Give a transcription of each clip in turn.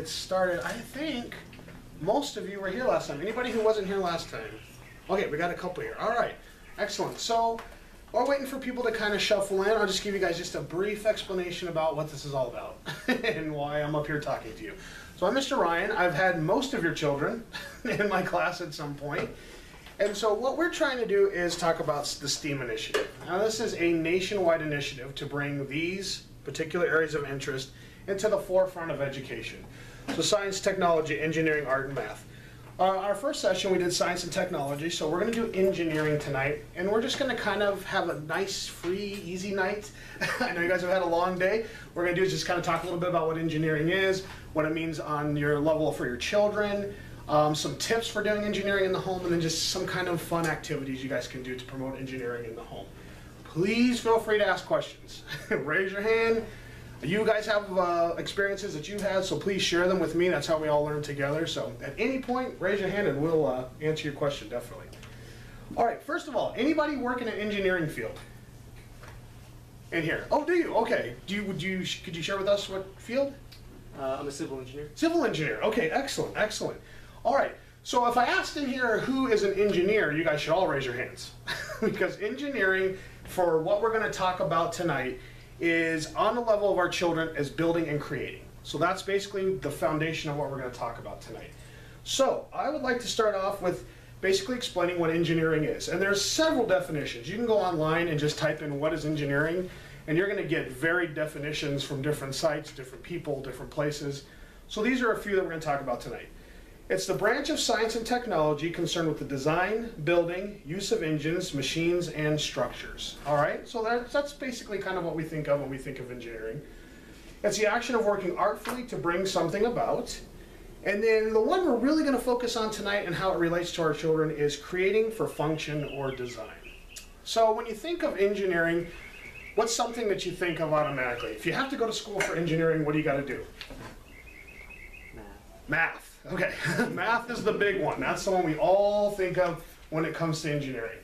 get started. I think most of you were here last time. Anybody who wasn't here last time? Okay, we got a couple here. All right, excellent. So while waiting for people to kind of shuffle in, I'll just give you guys just a brief explanation about what this is all about and why I'm up here talking to you. So I'm Mr. Ryan. I've had most of your children in my class at some point. And so what we're trying to do is talk about the STEAM initiative. Now this is a nationwide initiative to bring these particular areas of interest into the forefront of education. So science, technology, engineering, art, and math. Our first session we did science and technology, so we're going to do engineering tonight, and we're just going to kind of have a nice, free, easy night. I know you guys have had a long day. What we're going to do is just kind of talk a little bit about what engineering is, what it means on your level for your children, some tips for doing engineering in the home, and then just some kind of fun activities you guys can do to promote engineering in the home. Please feel free to ask questions. Raise your hand. You guys have experiences that you've had, so please share them with me. That's how we all learn together. So at any point, raise your hand and we'll answer your question, definitely. All right, first of all, anybody work in an engineering field? In here? Oh, do you? Okay. Could you share with us what field? I'm a civil engineer. Civil engineer. Okay, excellent, excellent. All right, so if I asked in here who is an engineer, you guys should all raise your hands. Because engineering, for what we're going to talk about tonight, is on the level of our children as building and creating. So that's basically the foundation of what we're going to talk about tonight. So I would like to start off with basically explaining what engineering is. And there's several definitions. You can go online and just type in what is engineering, and you're going to get varied definitions from different sites, different people, different places. So these are a few that we're going to talk about tonight. It's the branch of science and technology concerned with the design, building, use of engines, machines, and structures. All right, so that's basically kind of what we think of when we think of engineering. It's the action of working artfully to bring something about. And then the one we're really going to focus on tonight and how it relates to our children is creating for function or design. So when you think of engineering, what's something that you think of automatically? If you have to go to school for engineering, what do you got to do? Math. Okay, math is the big one. That's the one we all think of when it comes to engineering.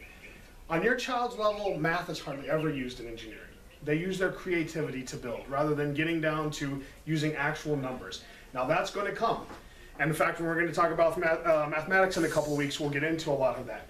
On your child's level, math is hardly ever used in engineering. They use their creativity to build rather than getting down to using actual numbers. Now that's going to come. And in fact, when we're going to talk about mathematics in a couple of weeks, we'll get into a lot of that.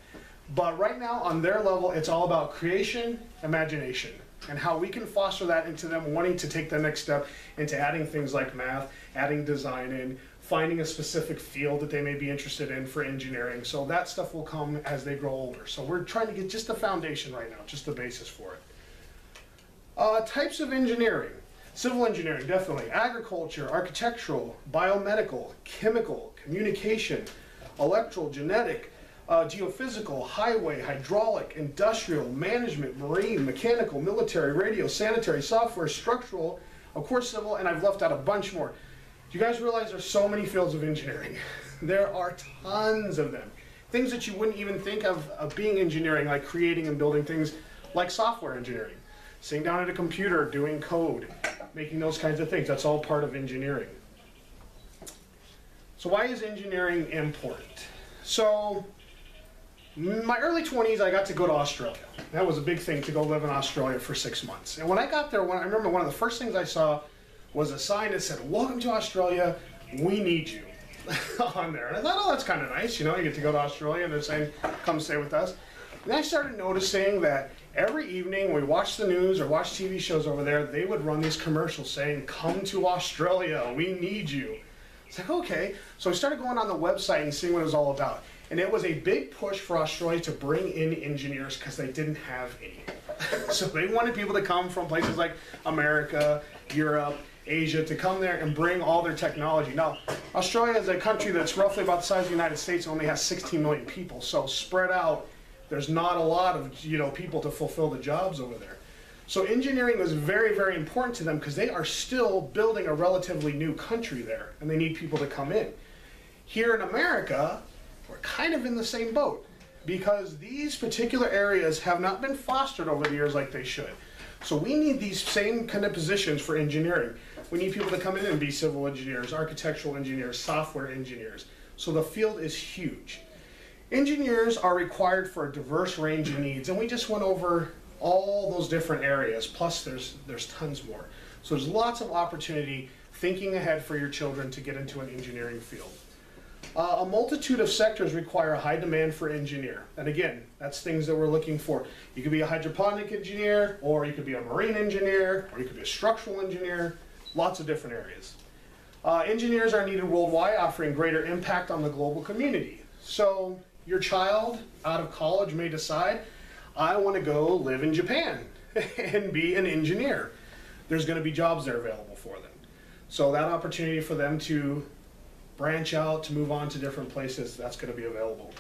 But right now, on their level, it's all about creation, imagination, and how we can foster that into them wanting to take the next step into adding things like math, adding design in, finding a specific field that they may be interested in for engineering. So that stuff will come as they grow older. So we're trying to get just the foundation right now, just the basis for it. Types of engineering. Civil engineering, definitely. Agriculture, architectural, biomedical, chemical, communication, electrical, genetic, geophysical, highway, hydraulic, industrial, management, marine, mechanical, military, radio, sanitary, software, structural, of course civil, and I've left out a bunch more. Do you guys realize there's so many fields of engineering? There are tons of them. Things that you wouldn't even think of being engineering, like creating and building things like software engineering. Sitting down at a computer, doing code, making those kinds of things. That's all part of engineering. So why is engineering important? So in my early 20s, I got to go to Australia. That was a big thing to go live in Australia for 6 months. And when I got there, I remember one of the first things I saw was a sign that said, "Welcome to Australia, we need you," on there. And I thought, oh, that's kind of nice, you know, you get to go to Australia and they're saying, come stay with us. And I started noticing that every evening when we watched the news or watched TV shows over there, they would run these commercials saying, "Come to Australia, we need you." It's like, okay. So I started going on the website and seeing what it was all about. And it was a big push for Australia to bring in engineers because they didn't have any. So they wanted people to come from places like America, Europe, Asia, to come there and bring all their technology. Now, Australia is a country that's roughly about the size of the United States and only has 16 million people. So spread out, there's not a lot of people to fulfill the jobs over there. So engineering was very, very important to them because they are still building a relatively new country there and they need people to come in. Here in America, we're kind of in the same boat because these particular areas have not been fostered over the years like they should. So we need these same kind of positions for engineering. We need people to come in and be civil engineers, architectural engineers, software engineers. So the field is huge. Engineers are required for a diverse range of needs, and we just went over all those different areas, plus there's tons more. So there's lots of opportunity thinking ahead for your children to get into an engineering field. A multitude of sectors require a high demand for engineer. And again, that's things that we're looking for. You could be a hydroponic engineer, or you could be a marine engineer, or you could be a structural engineer, lots of different areas. Engineers are needed worldwide, offering greater impact on the global community. So your child out of college may decide, I want to go live in Japan and be an engineer. There's going to be jobs there available for them. So that opportunity for them to branch out, to move on to different places, that's going to be available.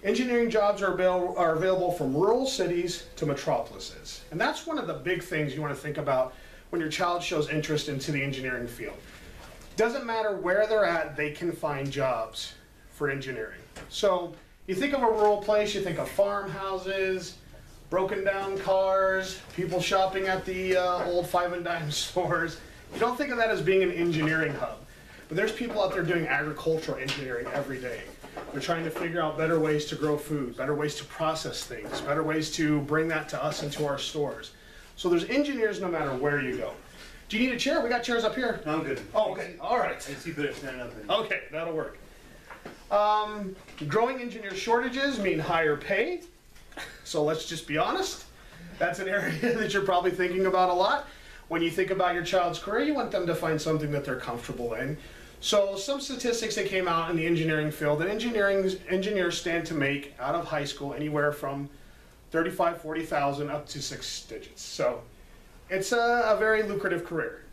Engineering jobs are available from rural cities to metropolises. And that's one of the big things you want to think about when your child shows interest into the engineering field. Doesn't matter where they're at, they can find jobs for engineering. So you think of a rural place, you think of farmhouses, broken down cars, people shopping at the old five and dime stores. You don't think of that as being an engineering hub. But there's people out there doing agricultural engineering every day. They're trying to figure out better ways to grow food, better ways to process things, better ways to bring that to us into our stores. So there's engineers no matter where you go. Do you need a chair? We got chairs up here. No, I'm good. Oh, okay. All right. I see better standing up. Okay, that'll work. Growing engineer shortages mean higher pay. So let's just be honest. That's an area that you're probably thinking about a lot. When you think about your child's career, you want them to find something that they're comfortable in. So some statistics that came out in the engineering field, that engineers stand to make out of high school anywhere from 35, 40,000 up to 6 digits. So it's a very lucrative career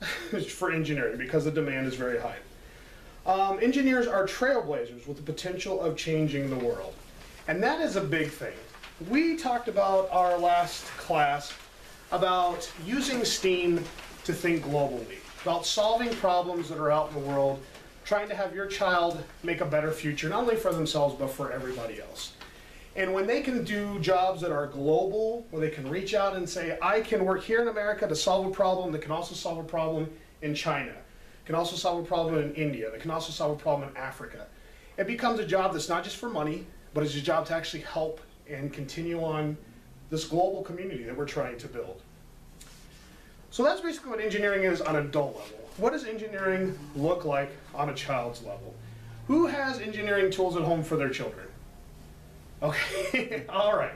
for engineering because the demand is very high. Engineers are trailblazers with the potential of changing the world. And that is a big thing. We talked about our last class about using STEAM to think globally, about solving problems that are out in the world, trying to have your child make a better future, not only for themselves, but for everybody else. And when they can do jobs that are global, where they can reach out and say, I can work here in America to solve a problem that can also solve a problem in China, can also solve a problem in India, that can also solve a problem in Africa. It becomes a job that's not just for money, but it's a job to actually help and continue on this global community that we're trying to build. So that's basically what engineering is on an adult level. What does engineering look like on a child's level? Who has engineering tools at home for their children? Okay, all right.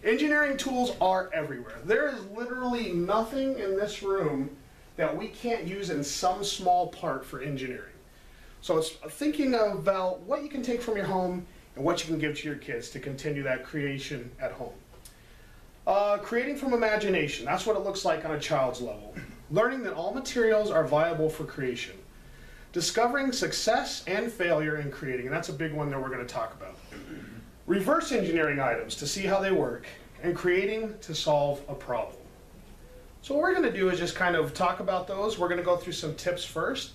Engineering tools are everywhere. There is literally nothing in this room that we can't use in some small part for engineering. So it's thinking about what you can take from your home and what you can give to your kids to continue that creation at home. Creating from imagination, that's what it looks like on a child's level. Learning that all materials are viable for creation. Discovering success and failure in creating, and that's a big one that we're going to talk about. Reverse engineering items to see how they work, and creating to solve a problem. So what we're going to do is just kind of talk about those. We're going to go through some tips first.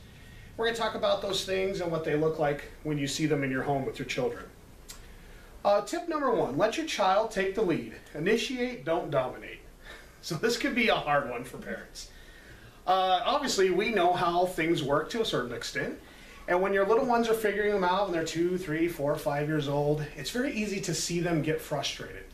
We're going to talk about those things and what they look like when you see them in your home with your children. Tip number 1, let your child take the lead. Initiate, don't dominate. So this could be a hard one for parents. Obviously, we know how things work to a certain extent. And when your little ones are figuring them out when they're 2, 3, 4, 5 years old, it's very easy to see them get frustrated.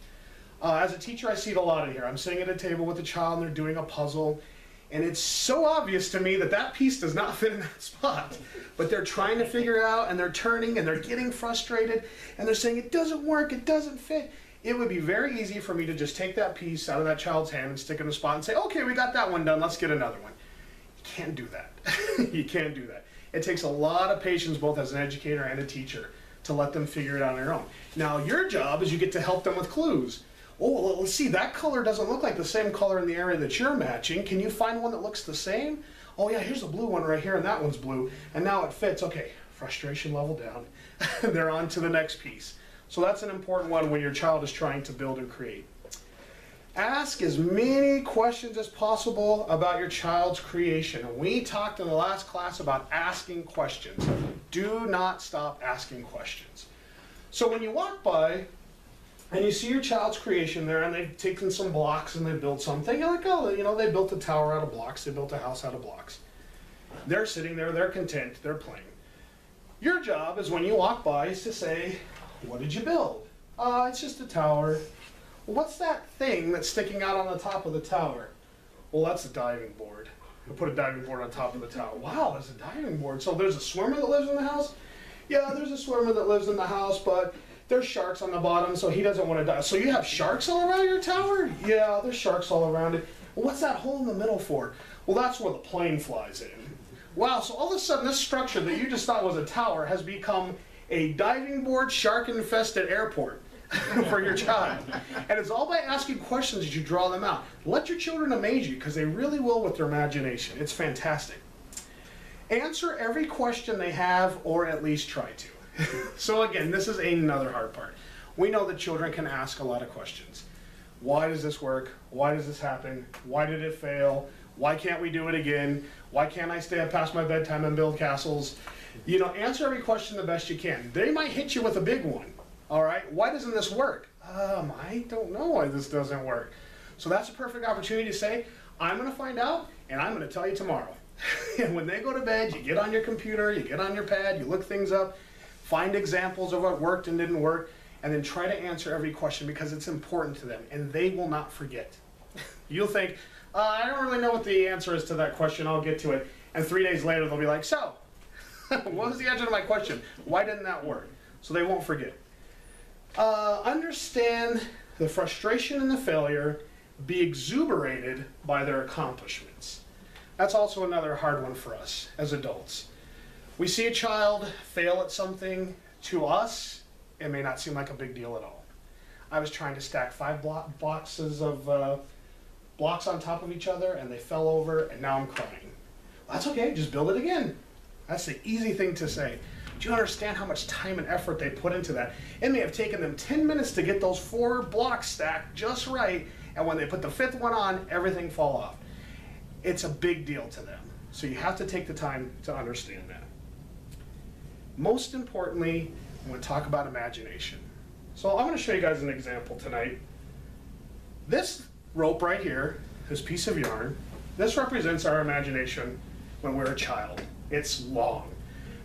As a teacher, I see it a lot in here. I'm sitting at a table with a child and they're doing a puzzle. And it's so obvious to me that that piece does not fit in that spot. But they're trying to figure it out and they're turning and they're getting frustrated and they're saying, it doesn't work, it doesn't fit. It would be very easy for me to just take that piece out of that child's hand and stick it in a spot and say, okay, we got that one done, let's get another one. You can't do that. You can't do that. It takes a lot of patience, both as an educator and a teacher, to let them figure it out on their own. Now, your job is you get to help them with clues. Oh, well, let's see, that color doesn't look like the same color in the area that you're matching. Can you find one that looks the same? Oh yeah, here's a blue one right here and that one's blue. And now it fits. Okay, frustration level down. They're on to the next piece. So that's an important one when your child is trying to build and create. Ask as many questions as possible about your child's creation. And we talked in the last class about asking questions. Do not stop asking questions. So when you walk by, and you see your child's creation there, and they've taken some blocks and they built something. You're like, oh, you know, they built a tower out of blocks. They built a house out of blocks. They're sitting there, they're content, they're playing. Your job is when you walk by is to say, what did you build? It's just a tower. Well, what's that thing that's sticking out on the top of the tower? Well, that's a diving board. He'll put a diving board on top of the tower. Wow, there's a diving board. So there's a swimmer that lives in the house? Yeah, there's a swimmer that lives in the house, but there's sharks on the bottom, so he doesn't want to die. So you have sharks all around your tower? Yeah, there's sharks all around it. Well, what's that hole in the middle for? Well, that's where the plane flies in. Wow, so all of a sudden this structure that you just thought was a tower has become a diving board, shark-infested airport for your child. And it's all by asking questions as you draw them out. Let your children amaze you, because they really will with their imagination. It's fantastic. Answer every question they have, or at least try to. So again, this is another hard part. We know that children can ask a lot of questions. Why does this work? Why does this happen? Why did it fail? Why can't we do it again? Why can't I stay up past my bedtime and build castles? You know, answer every question the best you can. They might hit you with a big one. All right, why doesn't this work? I don't know why this doesn't work. So that's a perfect opportunity to say, I'm gonna find out, and I'm gonna tell you tomorrow. And when they go to bed, you get on your computer, you get on your pad, you look things up, find examples of what worked and didn't work, and then try to answer every question, because it's important to them, and they will not forget. You'll think, I don't really know what the answer is to that question, I'll get to it. And 3 days later, they'll be like, so, what was the answer to my question? Why didn't that work? So they won't forget. Understand the frustration and the failure, be exuberated by their accomplishments. That's also another hard one for us as adults. We see a child fail at something. To us, it may not seem like a big deal at all. I was trying to stack 5 boxes of blocks on top of each other, and they fell over, and now I'm crying. Well, that's okay, just build it again. That's the easy thing to say. Do you understand how much time and effort they put into that? It may have taken them 10 minutes to get those 4 blocks stacked just right, and when they put the 5th one on, everything fall off. It's a big deal to them. So you have to take the time to understand that. Most importantly, I'm going to talk about imagination. So I'm going to show you guys an example tonight. This rope right here, this piece of yarn, this represents our imagination when we're a child. It's long.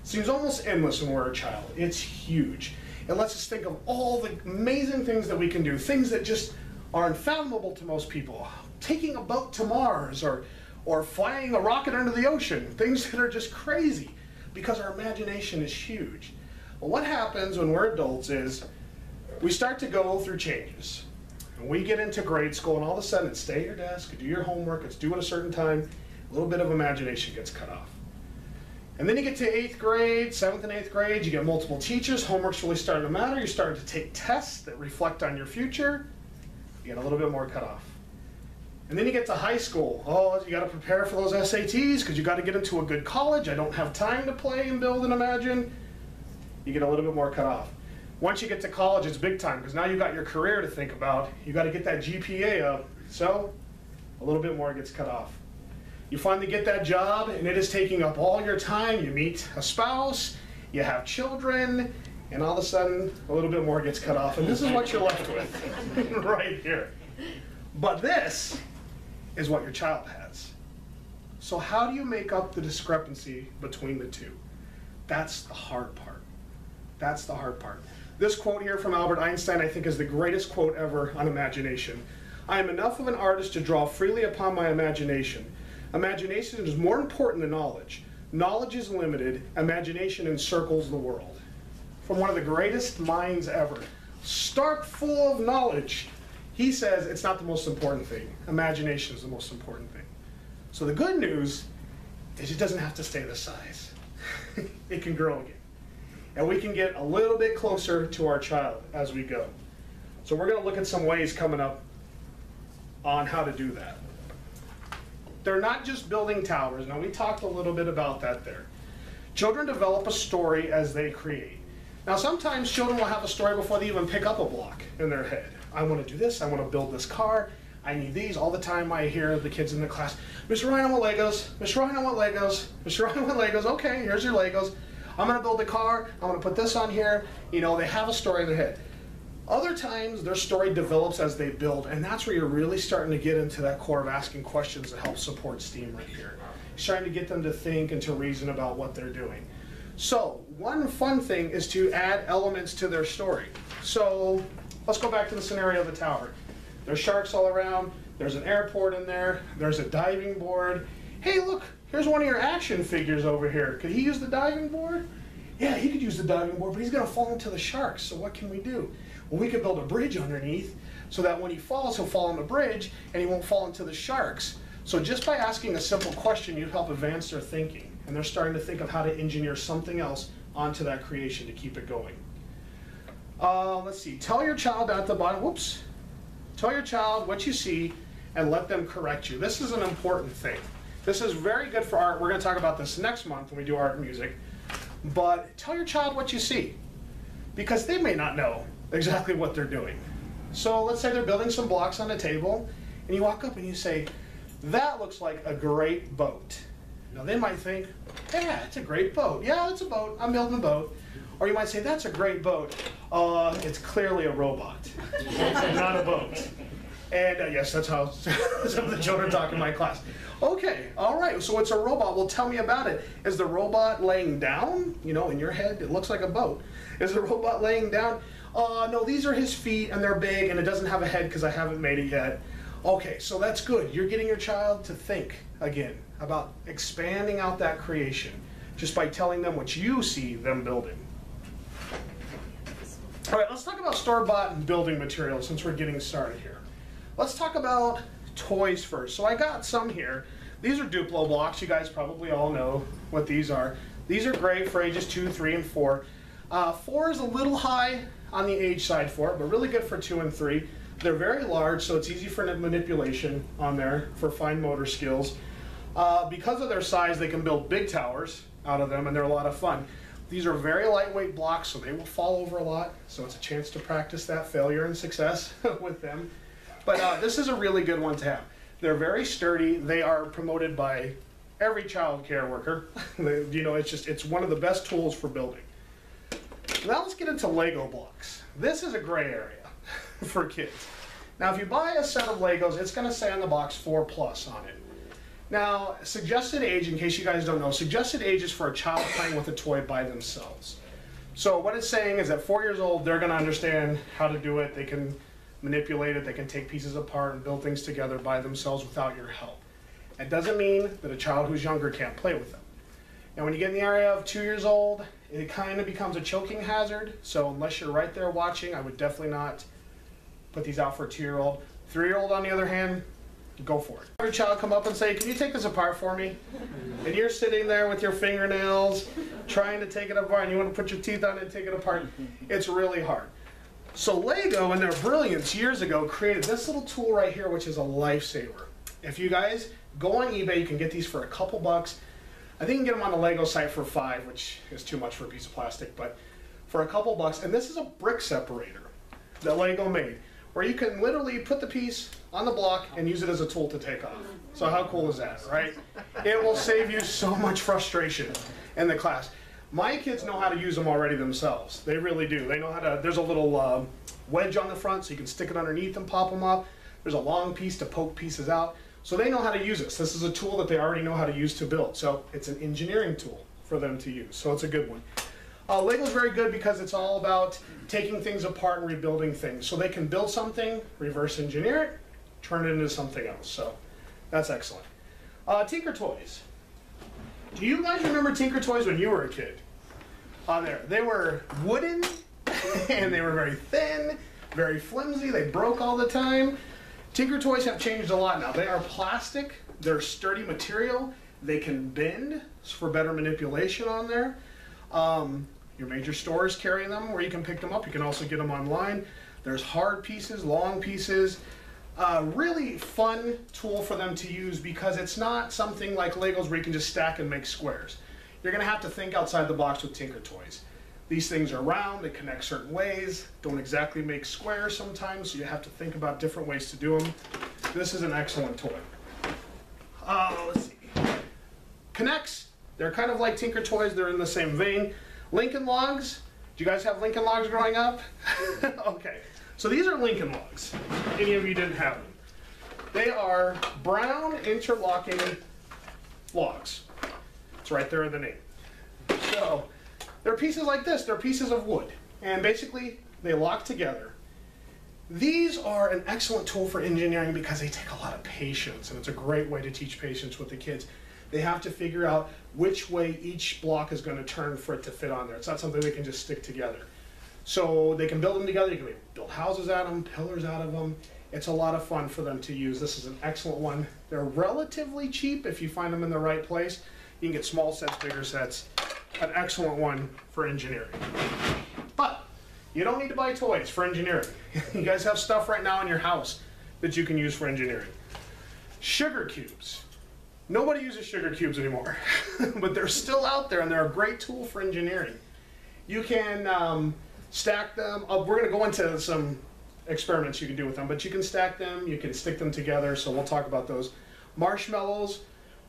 Seems almost endless when we're a child. It's huge. It lets us think of all the amazing things that we can do, things that just are unfathomable to most people. Taking a boat to Mars, or flying a rocket under the ocean, things that are just crazy, because our imagination is huge. Well, what happens when we're adults is we start to go through changes. And we get into grade school, and all of a sudden it's stay at your desk, do your homework, it's due at a certain time, a little bit of imagination gets cut off. And then you get to 8th grade, 7th and 8th grade, you get multiple teachers, homework's really starting to matter, you're starting to take tests that reflect on your future, you get a little bit more cut off. And then you get to high school, oh, you gotta prepare for those SATs because you gotta get into a good college, I don't have time to play and build and imagine, you get a little bit more cut off. Once you get to college, it's big time because now you've got your career to think about, you gotta get that GPA up, so a little bit more gets cut off. You finally get that job, and it is taking up all your time. You meet a spouse, you have children, and all of a sudden, a little bit more gets cut off. And this is what you're left with, right here. But this is what your child has. So how do you make up the discrepancy between the two? That's the hard part. That's the hard part. This quote here from Albert Einstein, I think, is the greatest quote ever on imagination. I am enough of an artist to draw freely upon my imagination. Imagination is more important than knowledge. Knowledge is limited. Imagination encircles the world. From one of the greatest minds ever, stark full of knowledge, he says it's not the most important thing. Imagination is the most important thing. So the good news is it doesn't have to stay this size. It can grow again. And we can get a little bit closer to our child as we go. So we're going to look at some ways coming up on how to do that. They're not just building towers. Now, we talked a little bit about that there. Children develop a story as they create. Now, sometimes children will have a story before they even pick up a block in their head. I want to do this. I want to build this car. I need these. All the time I hear the kids in the class, Mr. Ryan, I want Legos. Mr. Ryan, I want Legos. Mr. Ryan, I want Legos. Okay, here's your Legos. I'm going to build a car. I'm going to put this on here. You know, they have a story in their head. Other times, their story develops as they build, and that's where you're really starting to get into that core of asking questions that help support STEAM right here. You're starting to get them to think and to reason about what they're doing. So, one fun thing is to add elements to their story. So, let's go back to the scenario of the tower. There's sharks all around, there's an airport in there, there's a diving board, Hey, look, here's one of your action figures over here. Could he use the diving board? Yeah, he could use the diving board, but he's gonna fall into the sharks, so what can we do? Well, we could build a bridge underneath so that when he falls, he'll fall on the bridge and he won't fall into the sharks. So just by asking a simple question, you help advance their thinking. And they're starting to think of how to engineer something else onto that creation to keep it going. Let's see, tell your child at the bottom, whoops. Tell your child what you see and let them correct you. This is an important thing. This is very good for art. We're gonna talk about this next month when we do art and music. But tell your child what you see, because they may not know exactly what they're doing. So let's say they're building some blocks on a table, and you walk up and you say, that looks like a great boat. Now they might think, yeah, it's a great boat. Yeah, it's a boat, I'm building a boat. Or you might say, that's a great boat. It's clearly a robot, not a boat. And yes, that's how some of the children talk in my class. Okay, all right, so it's a robot. Well, tell me about it. Is the robot laying down? You know, in your head, it looks like a boat. Is the robot laying down? No, these are his feet, and they're big, and it doesn't have a head because I haven't made it yet. Okay, so that's good. You're getting your child to think, again, about expanding out that creation just by telling them what you see them building. All right, let's talk about store-bought and building materials since we're getting started here. Let's talk about toys first. So I got some here. These are Duplo blocks. You guys probably all know what these are. These are great for ages 2, 3, and 4. 4 is a little high on the age side for it, but really good for 2 and 3. They're very large, so it's easy for manipulation on there for fine motor skills. Because of their size, they can build big towers out of them, and they're a lot of fun. These are very lightweight blocks, so they will fall over a lot, so it's a chance to practice that failure and success with them. But this is a really good one to have. They're very sturdy. They are promoted by every child care worker. You know, it's one of the best tools for building. Now let's get into Lego blocks. This is a gray area for kids. Now if you buy a set of Legos, it's going to say on the box 4+ on it. Now, suggested age, in case you guys don't know, suggested age is for a child playing with a toy by themselves. So what it's saying is that 4 years old, they're going to understand how to do it. They can manipulate it, they can take pieces apart and build things together by themselves without your help. That doesn't mean that a child who's younger can't play with them. Now when you get in the area of 2 years old, it kind of becomes a choking hazard, so unless you're right there watching, I would definitely not put these out for a 2-year-old. 3-year-old on the other hand, go for it. Have your child come up and say, can you take this apart for me? And you're sitting there with your fingernails, trying to take it apart, and you want to put your teeth on it and take it apart. It's really hard. So Lego, in their brilliance years ago, created this little tool right here, which is a lifesaver. If you guys go on eBay, you can get these for a couple bucks. I think you can get them on the Lego site for $5, which is too much for a piece of plastic, but for a couple bucks. And this is a brick separator that Lego made, where you can literally put the piece on the block and use it as a tool to take off. So how cool is that, right? It will save you so much frustration in the class. My kids know how to use them already themselves. They really do. They know how to, there's a little wedge on the front so you can stick it underneath and pop them up. There's a long piece to poke pieces out. So they know how to use this. This is a tool that they already know how to use to build. So it's an engineering tool for them to use. So it's a good one. Lego's very good because it's all about taking things apart and rebuilding things. So they can build something, reverse engineer it, turn it into something else. So that's excellent. Tinker Toys. Do you guys remember Tinker Toys when you were a kid? They were wooden and they were very thin, very flimsy. They broke all the time. Tinker Toys have changed a lot now. They are plastic. They're sturdy material. They can bend for better manipulation on there. Your major stores carry them where you can pick them up. You can also get them online. There's hard pieces, long pieces. Really fun tool for them to use because it's not something like Legos where you can just stack and make squares. You're going to have to think outside the box with Tinker Toys. These things are round, they connect certain ways, don't exactly make squares sometimes, so you have to think about different ways to do them. This is an excellent toy. Let's see. K'NEX, they're kind of like Tinker Toys, they're in the same vein. Lincoln Logs, do you guys have Lincoln Logs growing up? Okay, so these are Lincoln Logs. Any of you didn't have them. They are brown interlocking logs. It's right there in the name. So they're pieces like this. They're pieces of wood. And basically, they lock together. These are an excellent tool for engineering because they take a lot of patience, and it's a great way to teach patience with the kids. They have to figure out which way each block is going to turn for it to fit on there. It's not something they can just stick together. So they can build them together. You can build houses out of them, pillars out of them. It's a lot of fun for them to use. This is an excellent one. They're relatively cheap if you find them in the right place. You can get small sets, bigger sets. An excellent one for engineering. But you don't need to buy toys for engineering. You guys have stuff right now in your house that you can use for engineering. Sugar cubes. Nobody uses sugar cubes anymore, but they're still out there and they're a great tool for engineering. You can stack them up. We're going to go into some experiments you can do with them, but you can stack them, you can stick them together, so we'll talk about those. Marshmallows,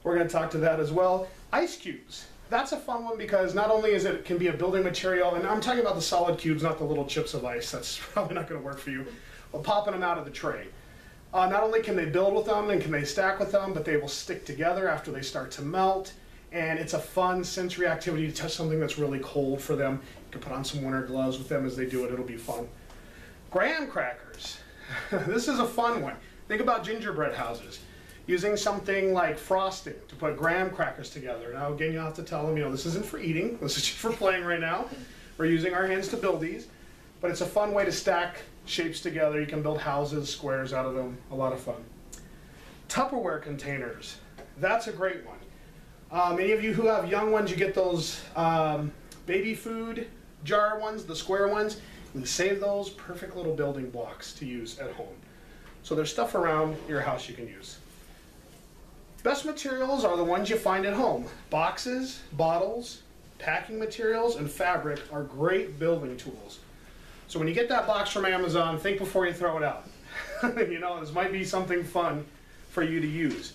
we're going to talk to that as well. Ice cubes. That's a fun one because not only is it can be a building material, and I'm talking about the solid cubes, not the little chips of ice. That's probably not going to work for you. But popping them out of the tray. Not only can they build with them and can they stack with them, but they will stick together after they start to melt. And it's a fun sensory activity to touch something that's really cold for them. You can put on some winter gloves with them as they do it. It'll be fun. Graham crackers. This is a fun one. Think about gingerbread houses. Using something like frosting to put graham crackers together. Now again, you'll have to tell them, this isn't for eating. This is just for playing right now. We're using our hands to build these. But it's a fun way to stack shapes together. You can build houses, squares out of them. A lot of fun. Tupperware containers. That's a great one. Any of you who have young ones, you get those baby food jar ones, the square ones. You can save those. Perfect little building blocks to use at home. So there's stuff around your house you can use. Best materials are the ones you find at home. Boxes, bottles, packing materials, and fabric are great building tools. So when you get that box from Amazon, think before you throw it out. This might be something fun for you to use.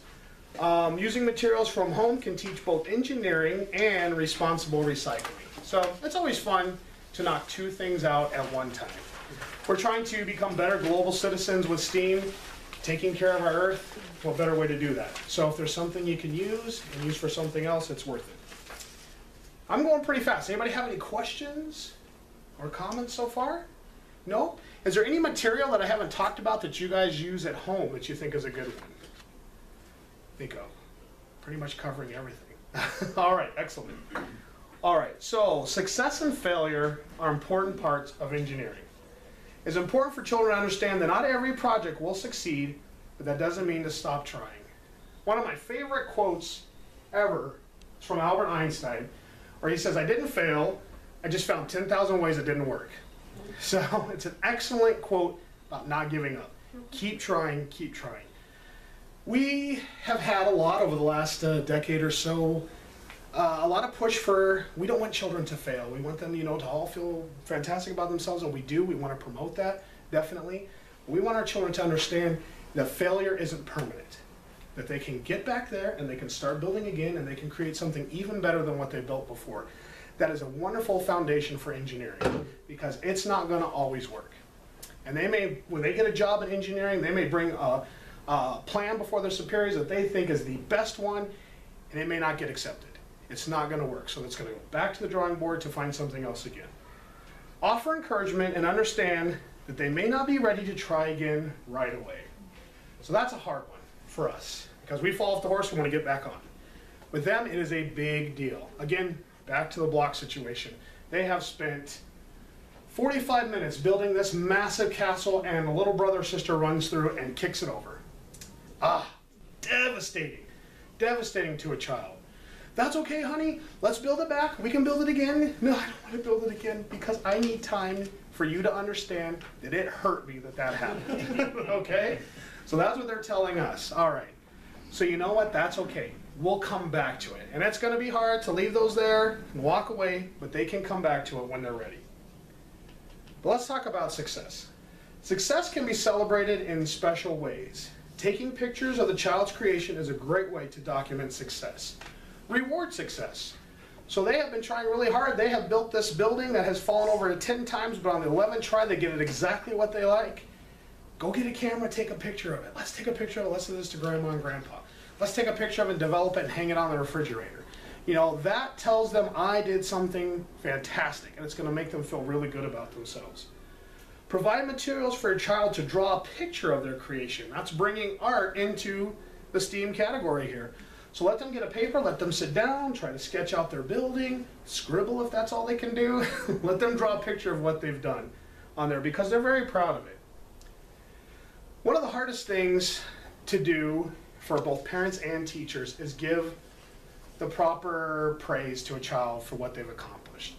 Using materials from home can teach both engineering and responsible recycling. So it's always fun to knock two things out at one time. We're trying to become better global citizens with STEAM, taking care of our Earth. What better way to do that? So if there's something you can use and use for something else, it's worth it. I'm going pretty fast. Anybody have any questions or comments so far? No? Is there any material that I haven't talked about that you guys use at home that you think is a good one? Think of. Pretty much covering everything. All right, excellent. All right, so success and failure are important parts of engineering. It's important for children to understand that not every project will succeed, but that doesn't mean to stop trying. One of my favorite quotes ever is from Albert Einstein, where he says, "I didn't fail, I just found 10,000 ways it didn't work." So it's an excellent quote about not giving up. Keep trying, keep trying. We have had a lot over the last decade or so, a lot of push for, we don't want children to fail. We want them, to all feel fantastic about themselves, and we do. We want to promote that, definitely. We want our children to understand that failure isn't permanent, that they can get back there and they can start building again and they can create something even better than what they built before. That is a wonderful foundation for engineering because it's not going to always work. And they may, when they get a job in engineering, they may bring a plan before their superiors that they think is the best one, and it may not get accepted. It's not going to work, so it's going to go back to the drawing board to find something else again. Offer encouragement and understand that they may not be ready to try again right away. So that's a hard one for us because we fall off the horse and want to get back on. With them, it is a big deal. Again, back to the block situation. They have spent 45 minutes building this massive castle, and a little brother or sister runs through and kicks it over. Devastating. Devastating to a child. That's okay, honey. Let's build it back. We can build it again. No, I don't want to build it again because I need time for you to understand that it hurt me that happened. Okay? So that's what they're telling us. All right. So you know what? That's okay. We'll come back to it. And it's going to be hard to leave those there and walk away, but they can come back to it when they're ready. But let's talk about success. Success can be celebrated in special ways. Taking pictures of the child's creation is a great way to document success. Reward success. So they have been trying really hard. They have built this building that has fallen over 10 times, but on the 11th try, they get it exactly what they like. Go get a camera, take a picture of it. Let's take a picture of it. Let's send this to Grandma and Grandpa. Let's take a picture of it and develop it and hang it on the refrigerator. That tells them I did something fantastic, and it's going to make them feel really good about themselves. Provide materials for a child to draw a picture of their creation. That's bringing art into the STEAM category here. So let them get a paper, let them sit down, try to sketch out their building, scribble if that's all they can do. Let them draw a picture of what they've done on there because they're very proud of it. One of the hardest things to do for both parents and teachers is give the proper praise to a child for what they've accomplished.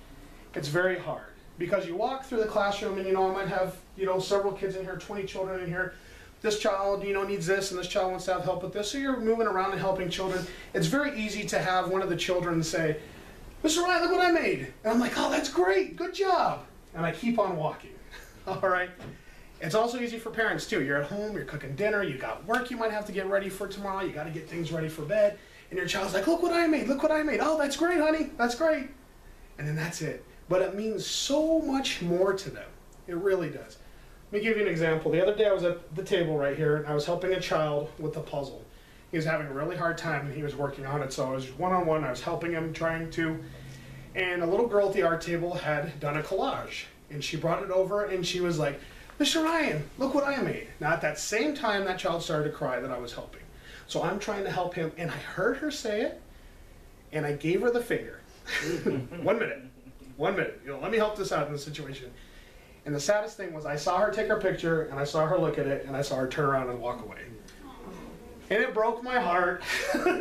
It's very hard because you walk through the classroom and I might have several kids in here, 20 children in here. This child needs this and this child wants to have help with this, so you're moving around and helping children. It's very easy to have one of the children say, "Mr. Ryan, look what I made," and I'm like, "Oh, that's great, good job," and I keep on walking. All right. It's also easy for parents too. You're at home, you're cooking dinner, you got work you might have to get ready for tomorrow, you got to get things ready for bed, and your child's like, "Look what I made, look what I made." "Oh, that's great, honey, that's great." And then that's it. But it means so much more to them. It really does. Let me give you an example. The other day I was at the table right here and I was helping a child with a puzzle. He was having a really hard time and he was working on it, so I was one-on-one, I was helping him, trying to, and a little girl at the art table had done a collage, and she brought it over and she was like, "Mr. Ryan, look what I made." Now at that same time that child started to cry that I was helping. So I'm trying to help him and I heard her say it and I gave her the finger. 1 minute, 1 minute, let me help this out in this situation. And the saddest thing was I saw her take her picture and I saw her look at it and I saw her turn around and walk away. And it broke my heart.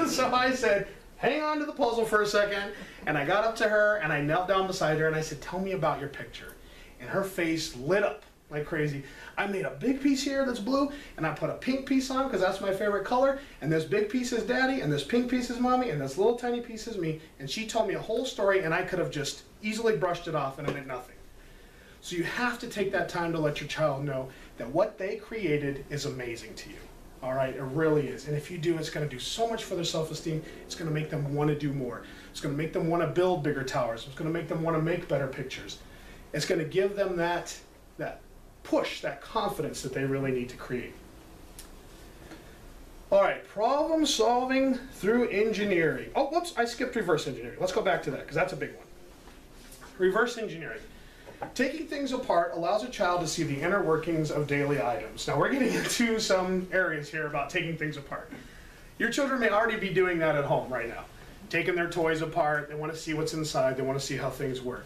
So I said, "Hang on to the puzzle for a second." And I got up to her and I knelt down beside her and I said, "Tell me about your picture." And her face lit up like crazy. "I made a big piece here that's blue and I put a pink piece on because that's my favorite color, and this big piece is daddy and this pink piece is mommy and this little tiny piece is me." And she told me a whole story and I could have just easily brushed it off and it meant nothing. So you have to take that time to let your child know that what they created is amazing to you. All right, it really is. And if you do, it's going to do so much for their self-esteem. It's going to make them want to do more. It's going to make them want to build bigger towers. It's going to make them want to make better pictures. It's going to give them that push, that confidence that they really need to create. All right, problem solving through engineering. Oh, whoops, I skipped reverse engineering. Let's go back to that because that's a big one. Reverse engineering. Taking things apart allows a child to see the inner workings of daily items. Now we're getting into some areas here about taking things apart. Your children may already be doing that at home right now. Taking their toys apart, they want to see what's inside, they want to see how things work.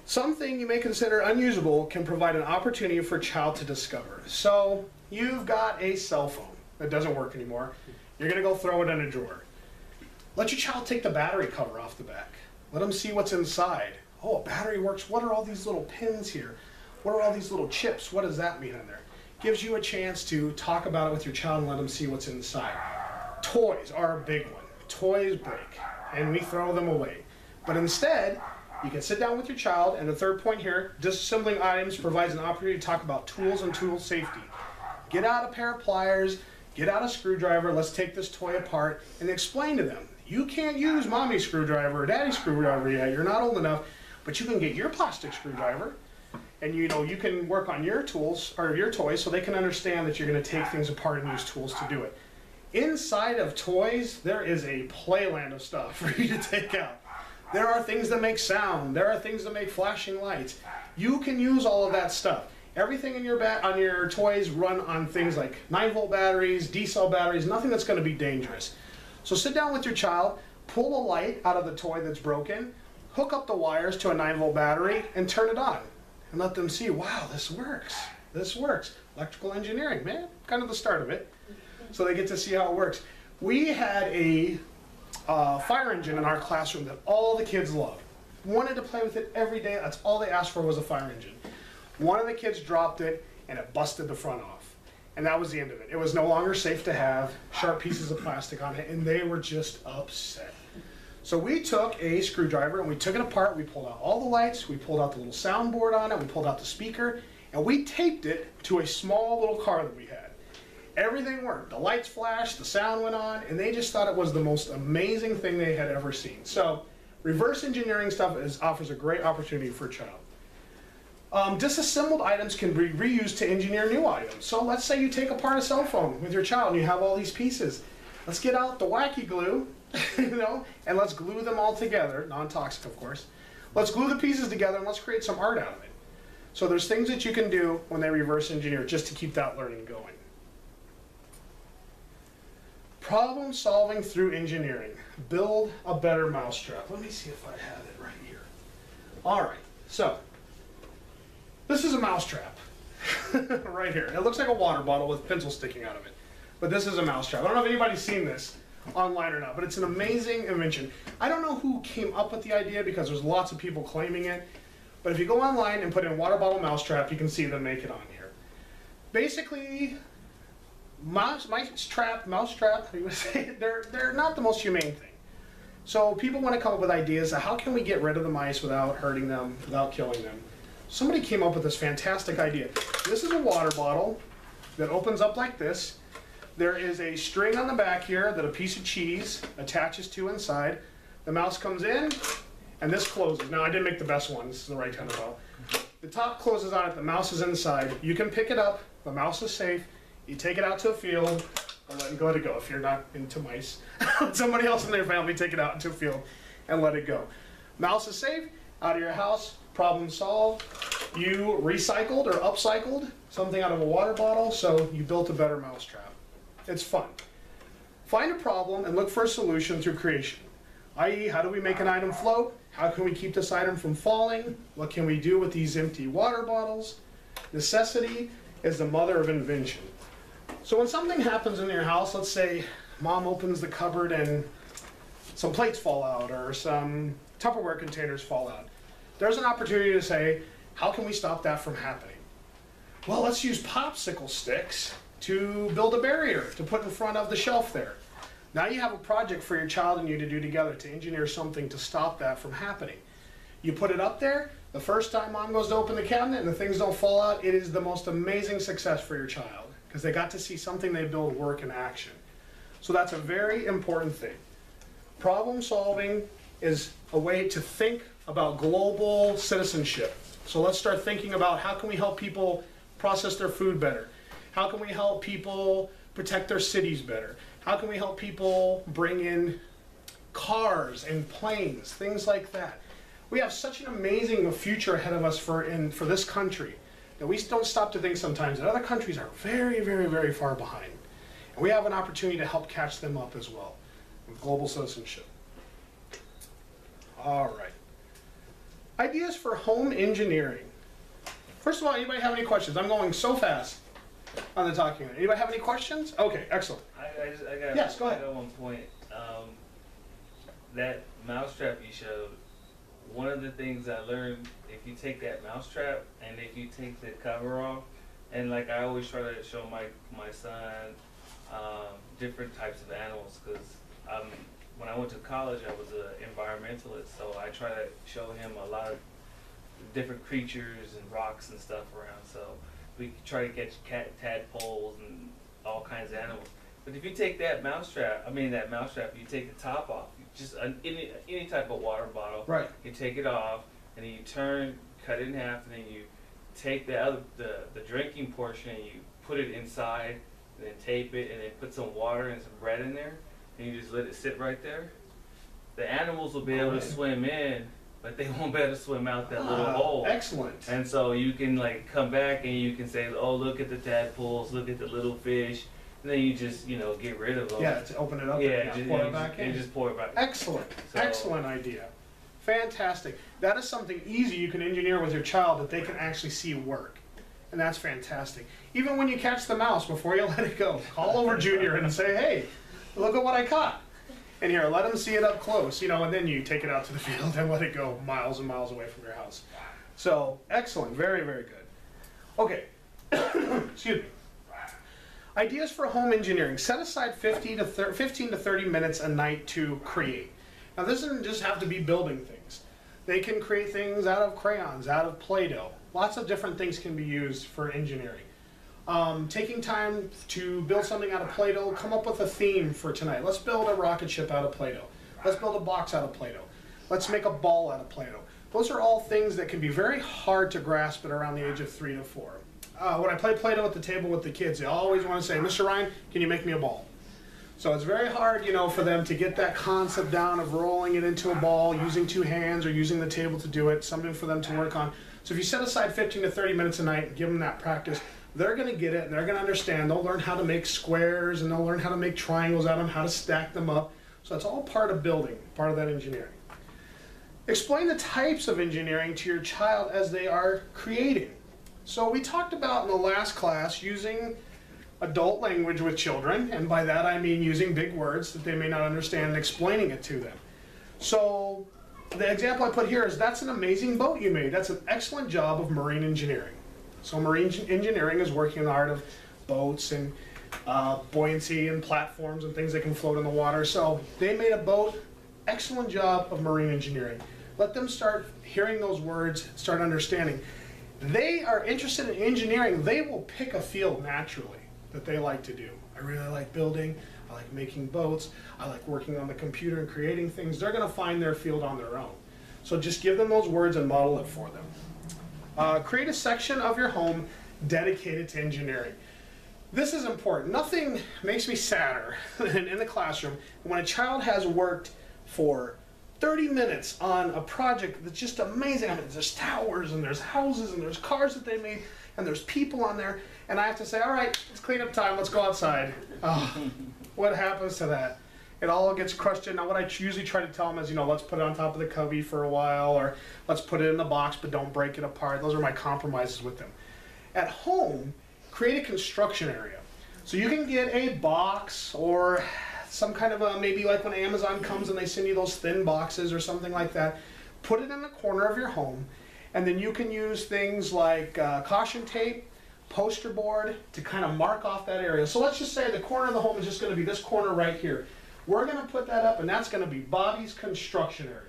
Something you may consider unusable can provide an opportunity for a child to discover. So you've got a cell phone that doesn't work anymore. You're going to go throw it in a drawer. Let your child take the battery cover off the back. Let them see what's inside. Oh, a battery works. What are all these little pins here? What are all these little chips? What does that mean in there? Gives you a chance to talk about it with your child and let them see what's inside. Toys are a big one. Toys break and we throw them away. But instead, you can sit down with your child, and the third point here, disassembling items provides an opportunity to talk about tools and tool safety. Get out a pair of pliers, get out a screwdriver, let's take this toy apart, and explain to them, you can't use mommy's screwdriver or daddy's screwdriver yet, you're not old enough, but you can get your plastic screwdriver, and you can work on your tools, or your toys, so they can understand that you're going to take things apart and use tools to do it. Inside of toys, there is a playland of stuff for you to take out. There are things that make sound, there are things that make flashing lights. You can use all of that stuff. Everything in on your toys run on things like 9-volt batteries, D-cell batteries, nothing that's going to be dangerous. So sit down with your child, pull a light out of the toy that's broken, hook up the wires to a 9-volt battery, and turn it on. And let them see, wow, this works. This works. Electrical engineering, man, kind of the start of it. So they get to see how it works. We had a fire engine in our classroom that all the kids loved. Wanted to play with it every day. That's all they asked for was a fire engine. One of the kids dropped it and it busted the front off. And that was the end of it. It was no longer safe to have sharp pieces of plastic on it, and they were just upset. So we took a screwdriver and we took it apart, we pulled out all the lights, we pulled out the little soundboard on it, we pulled out the speaker, and we taped it to a small little car that we had. Everything worked. The lights flashed, the sound went on, and they just thought it was the most amazing thing they had ever seen. So reverse engineering stuff offers a great opportunity for a child. Disassembled items can be reused to engineer new items. So let's say you take apart a cell phone with your child and you have all these pieces. Let's get out the wacky glue, and let's glue them all together, non-toxic of course. Let's glue the pieces together and let's create some art out of it. So there's things that you can do when they reverse engineer just to keep that learning going. Problem solving through engineering. Build a better mousetrap. Let me see if I have it right here. All right, so this is a mousetrap right here. It looks like a water bottle with pencil sticking out of it, but this is a mousetrap. I don't know if anybody's seen this online or not, but it's an amazing invention. I don't know who came up with the idea because there's lots of people claiming it, but if you go online and put in water bottle mousetrap, you can see them make it on here. Basically, mousetrap, you would say, they're not the most humane thing. So people want to come up with ideas of how can we get rid of the mice without hurting them, without killing them. Somebody came up with this fantastic idea. This is a water bottle that opens up like this. There is a string on the back here that a piece of cheese attaches to inside. The mouse comes in, and this closes. Now, I didn't make the best one. This is the right kind of bottle. The top closes on it. The mouse is inside. You can pick it up. The mouse is safe. You take it out to a field and let it go if you're not into mice. Somebody else in their family take it out into a field and let it go. Mouse is safe, out of your house, problem solved. You recycled or upcycled something out of a water bottle, so you built a better mousetrap. It's fun. Find a problem and look for a solution through creation. I.e., how do we make an item float? How can we keep this item from falling? What can we do with these empty water bottles? Necessity is the mother of invention. So when something happens in your house, let's say mom opens the cupboard and some plates fall out or some Tupperware containers fall out, there's an opportunity to say, how can we stop that from happening? Well, let's use popsicle sticks to build a barrier to put in front of the shelf there. Now you have a project for your child and you to do together to engineer something to stop that from happening. You put it up there, the first time mom goes to open the cabinet and the things don't fall out, it is the most amazing success for your child because they got to see something they build work in action. So that's a very important thing. Problem solving is a way to think about global citizenship. So let's start thinking about how can we help people process their food better? How can we help people protect their cities better? How can we help people bring in cars and planes, things like that? We have such an amazing future ahead of us for this country that we don't stop to think sometimes that other countries are very, very, very far behind. And we have an opportunity to help catch them up as well with global citizenship. All right. Ideas for home engineering. First of all, anybody have any questions? I'm going so fast on the talking. Anybody have any questions? Okay, excellent. I got, yes, go ahead. I got one point. That mousetrap you showed, one of the things I learned, if you take that mousetrap and if you take the cover off, and like I always try to show my son different types of animals, because when I went to college I was an environmentalist, so I try to show him a lot of different creatures and rocks and stuff around, so we try to catch tadpoles and all kinds of animals. But if you take that mousetrap, you take the top off, just any type of water bottle, right? You take it off, and then you cut it in half, and then you take the drinking portion, and you put it inside, and then tape it, and then put some water and some bread in there, and you just let it sit right there. The animals will be able to swim in, but they won't be able to swim out that little hole. Excellent. And so you can like come back and you can say, oh, look at the tadpoles, look at the little fish. And then you just, get rid of them. Yeah, to open it up and pour it back in. And just pour it back in. Excellent. So, excellent idea. Fantastic. That is something easy you can engineer with your child that they can actually see work. And that's fantastic. Even when you catch the mouse, before you let it go, call over Junior and say, hey, look at what I caught. And here, let them see it up close, and then you take it out to the field and let it go miles and miles away from your house. So, excellent. Very, very good. Okay. Excuse me. Ideas for home engineering. Set aside 15 to 30 minutes a night to create. Now, this doesn't just have to be building things. They can create things out of crayons, out of Play-Doh. Lots of different things can be used for engineering. Taking time to build something out of Play-Doh, come up with a theme for tonight. Let's build a rocket ship out of Play-Doh. Let's build a box out of Play-Doh. Let's make a ball out of Play-Doh. Those are all things that can be very hard to grasp at around the age of 3 to 4. When I play Play-Doh at the table with the kids, they always want to say, Mr. Ryan, can you make me a ball? So it's very hard, for them to get that concept down of rolling it into a ball, using 2 hands or using the table to do it, something for them to work on. So if you set aside 15 to 30 minutes a night and give them that practice, they're going to get it and they're going to understand. They'll learn how to make squares and they'll learn how to make triangles out of them, how to stack them up. So that's all part of building, part of that engineering. Explain the types of engineering to your child as they are creating. So we talked about in the last class using adult language with children, and by that I mean using big words that they may not understand and explaining it to them. So the example I put here is that's an amazing boat you made. That's an excellent job of marine engineering. So marine engineering is working in the art of boats and buoyancy and platforms and things that can float in the water. So they made a boat. Excellent job of marine engineering. Let them start hearing those words, start understanding. They are interested in engineering. They will pick a field naturally that they like to do. I really like building. I like making boats. I like working on the computer and creating things. They're going to find their field on their own. So just give them those words and model it for them. Create a section of your home dedicated to engineering. This is important. Nothing makes me sadder than in the classroom when a child has worked for 30 minutes on a project that's just amazing. I mean, there's towers and there's houses and there's cars that they made and there's people on there, and I have to say, all right, it's cleanup time, let's go outside. Oh, what happens to that? It all gets crushed in. Now what I usually try to tell them is, let's put it on top of the cubby for a while, or let's put it in the box but don't break it apart. Those are my compromises with them. At home, create a construction area. So you can get a box or some kind of a, maybe like when Amazon comes and they send you those thin boxes or something like that. Put it in the corner of your home, and then you can use things like caution tape, poster board to kind of mark off that area. So let's just say the corner of the home is just going to be this corner right here. We're going to put that up, and that's going to be Bobby's construction area.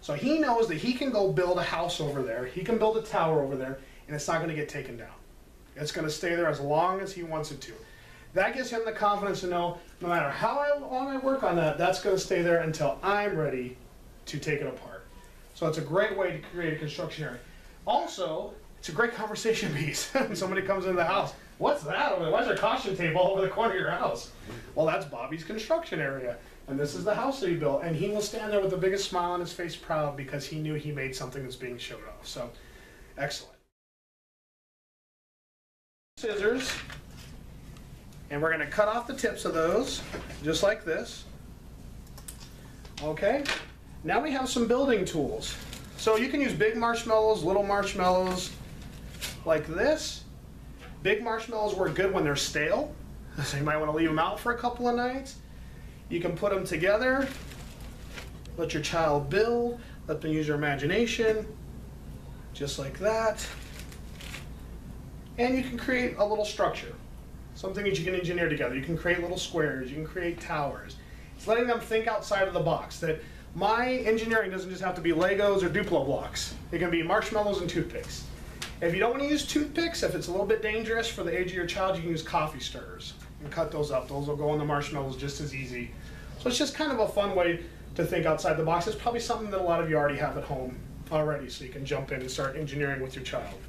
So he knows that he can go build a house over there, he can build a tower over there, and it's not going to get taken down. It's going to stay there as long as he wants it to. That gives him the confidence to know no matter how long I work on that, that's going to stay there until I'm ready to take it apart. So it's a great way to create a construction area. Also, it's a great conversation piece. When somebody comes into the house, what's that over there? Why is there caution tape all over the corner of your house? Well, that's Bobby's construction area. And this is the house that he built. And he will stand there with the biggest smile on his face, proud, because he knew he made something that's being showed off. So, excellent. Scissors. And we're going to cut off the tips of those, just like this. Okay, now we have some building tools. So you can use big marshmallows, little marshmallows, like this. Big marshmallows work good when they're stale, so you might want to leave them out for a couple of nights. You can put them together, let your child build, let them use their imagination, just like that. And you can create a little structure. Something that you can engineer together. You can create little squares, you can create towers. It's letting them think outside of the box, that my engineering doesn't just have to be Legos or Duplo blocks. It can be marshmallows and toothpicks. If you don't want to use toothpicks, if it's a little bit dangerous for the age of your child, you can use coffee stirrers and cut those up. Those will go in the marshmallows just as easy. So it's just kind of a fun way to think outside the box. It's probably something that a lot of you already have at home already, so you can jump in and start engineering with your child.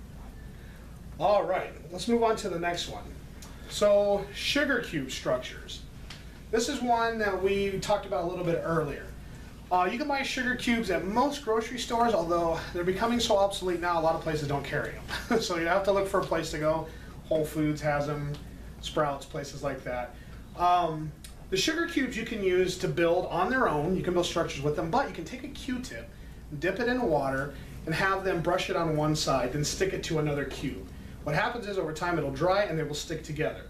All right, let's move on to the next one. So, sugar cube structures. This is one that we talked about a little bit earlier. You can buy sugar cubes at most grocery stores, although they're becoming so obsolete now, a lot of places don't carry them. So you have to look for a place to go. Whole Foods has them, Sprouts, places like that. The sugar cubes you can use to build on their own. You can build structures with them, but you can take a Q-tip, dip it in water, and have them brush it on one side, then stick it to another cube. What happens is over time it'll dry and they will stick together.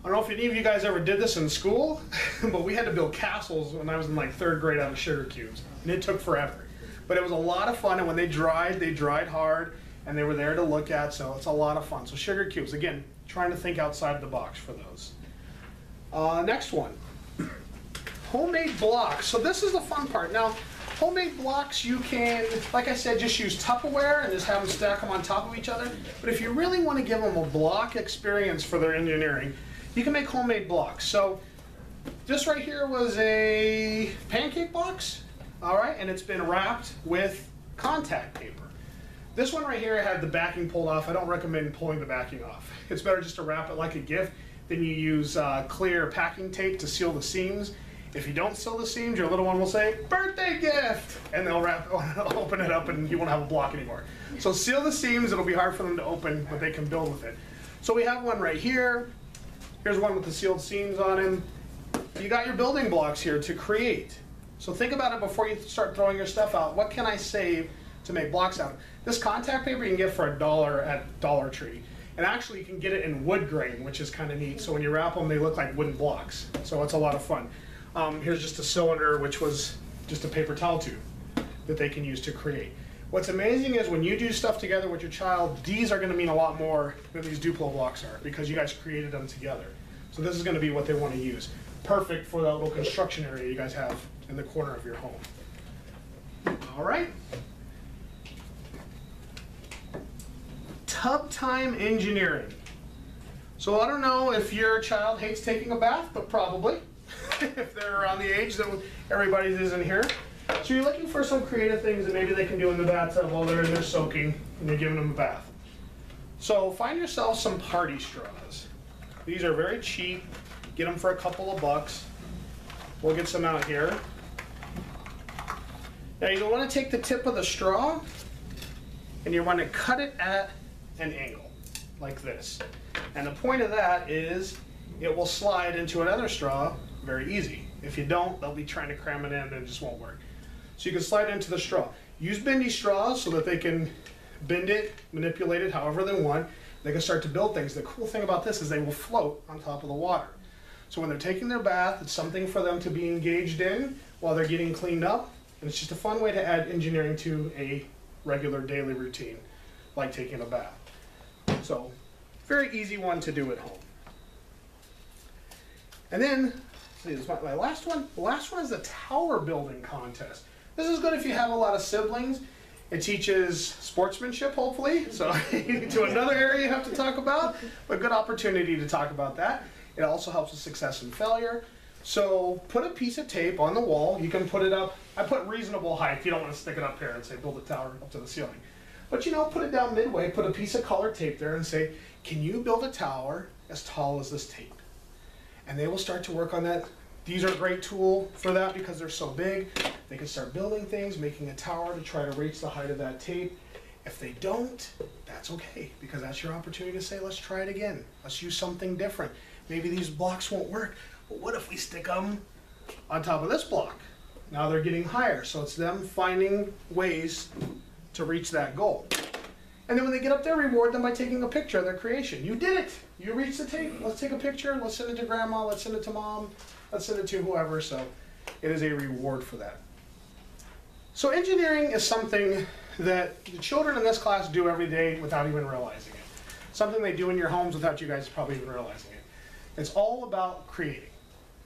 I don't know if any of you guys ever did this in school, but we had to build castles when I was in like 3rd grade out of sugar cubes, and it took forever. But it was a lot of fun, and when they dried hard, and they were there to look at, so it's a lot of fun. So sugar cubes, again, trying to think outside the box for those. Next one, homemade blocks. So this is the fun part. Now, homemade blocks, you can, like I said, just use Tupperware and just have them stack them on top of each other. But if you really want to give them a block experience for their engineering, you can make homemade blocks. So this right here was a pancake box, all right, and it's been wrapped with contact paper. This one right here had the backing pulled off. I don't recommend pulling the backing off. It's better just to wrap it like a gift. Then you use clear packing tape to seal the seams. If you don't seal the seams, your little one will say, birthday gift, and they'll open it up and you won't have a block anymore. So seal the seams, it'll be hard for them to open, but they can build with it. So we have one right here. Here's one with the sealed seams on him. You got your building blocks here to create. So think about it before you start throwing your stuff out. What can I save to make blocks out of? This contact paper you can get for $1 at Dollar Tree. And actually you can get it in wood grain, which is kind of neat. So when you wrap them, they look like wooden blocks. So it's a lot of fun. Here's just a cylinder, which was just a paper towel tube that they can use to create. What's amazing is when you do stuff together with your child, these are going to mean a lot more than these Duplo blocks are because you guys created them together. So this is going to be what they want to use. Perfect for that little construction area you guys have in the corner of your home. All right. Tub time engineering. So I don't know if your child hates taking a bath, but probably. If they're around the age that everybody is in here. So you're looking for some creative things that maybe they can do in the bathtub while they're in there soaking and you're giving them a bath. So find yourself some party straws. These are very cheap. Get them for a couple of bucks. We'll get some out here. Now you want to take the tip of the straw and you want to cut it at an angle like this. And the point of that is it will slide into another straw very easy. If you don't, they'll be trying to cram it in and it just won't work. So you can slide into the straw. Use bendy straws so that they can bend it, manipulate it however they want. They can start to build things. The cool thing about this is they will float on top of the water. So when they're taking their bath, it's something for them to be engaged in while they're getting cleaned up. And it's just a fun way to add engineering to a regular daily routine, like taking a bath. So, very easy one to do at home. And then, see, this is my last one. The last one is the tower building contest. This is good if you have a lot of siblings. It teaches sportsmanship, hopefully. So, to another area you have to talk about, but good opportunity to talk about that. It also helps with success and failure. So, put a piece of tape on the wall. You can put it up. I put reasonable height. You don't want to stick it up here and say build a tower up to the ceiling. But you know, put it down midway, put a piece of colored tape there and say, can you build a tower as tall as this tape? And they will start to work on that. These are a great tool for that because they're so big. They can start building things, making a tower to try to reach the height of that tape. If they don't, that's okay, because that's your opportunity to say, let's try it again. Let's use something different. Maybe these blocks won't work, but what if we stick them on top of this block? Now they're getting higher, so it's them finding ways to reach that goal. And then when they get up there, reward them by taking a picture of their creation. You did it. You reached the tape. Let's take a picture. Let's send it to grandma. Let's send it to mom. Let's send it to whoever. So it is a reward for that. So engineering is something that the children in this class do every day without even realizing it. Something they do in your homes without you guys probably even realizing it. It's all about creating.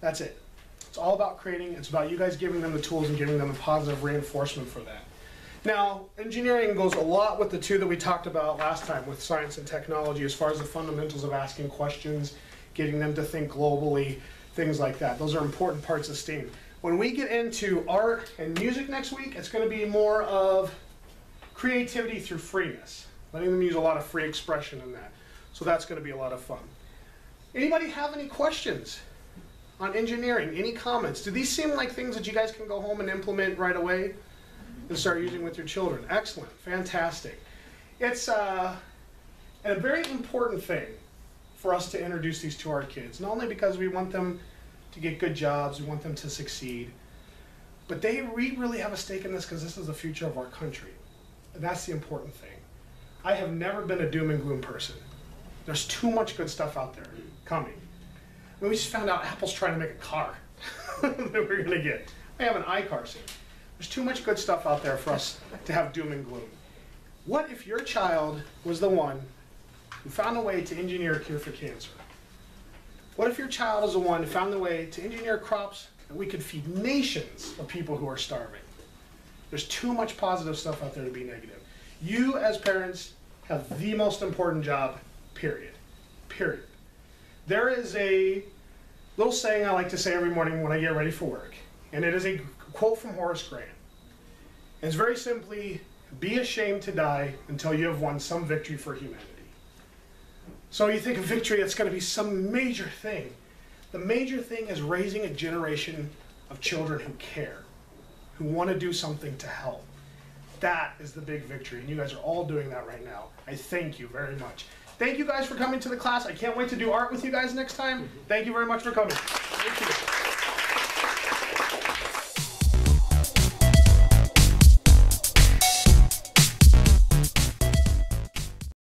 That's it. It's all about creating. It's about you guys giving them the tools and giving them a positive reinforcement for that. Now, engineering goes a lot with the two that we talked about last time with science and technology as far as the fundamentals of asking questions, getting them to think globally, things like that. Those are important parts of STEAM. When we get into art and music next week, it's going to be more of creativity through freeness, letting them use a lot of free expression in that. So that's going to be a lot of fun. Anybody have any questions on engineering? Any comments? Do these seem like things that you guys can go home and implement right away and start using with your children? Excellent, fantastic. It's a very important thing for us to introduce these to our kids, not only because we want them to get good jobs, we want them to succeed, but we really have a stake in this because this is the future of our country. And that's the important thing. I have never been a doom and gloom person. There's too much good stuff out there coming. We just found out Apple's trying to make a car that we're going to get. I have an iCar soon. There's too much good stuff out there for us to have doom and gloom. What if your child was the one who found a way to engineer a cure for cancer? What if your child is the one who found the way to engineer crops that we could feed nations of people who are starving? There's too much positive stuff out there to be negative. You as parents have the most important job, period. Period. There is a little saying I like to say every morning when I get ready for work, and it is a quote from Horace Grant. And it's very simply, be ashamed to die until you have won some victory for humanity. So you think of victory, it's going to be some major thing. The major thing is raising a generation of children who care, who want to do something to help. That is the big victory, and you guys are all doing that right now. I thank you very much. Thank you guys for coming to the class. I can't wait to do art with you guys next time. Thank you very much for coming. Thank you.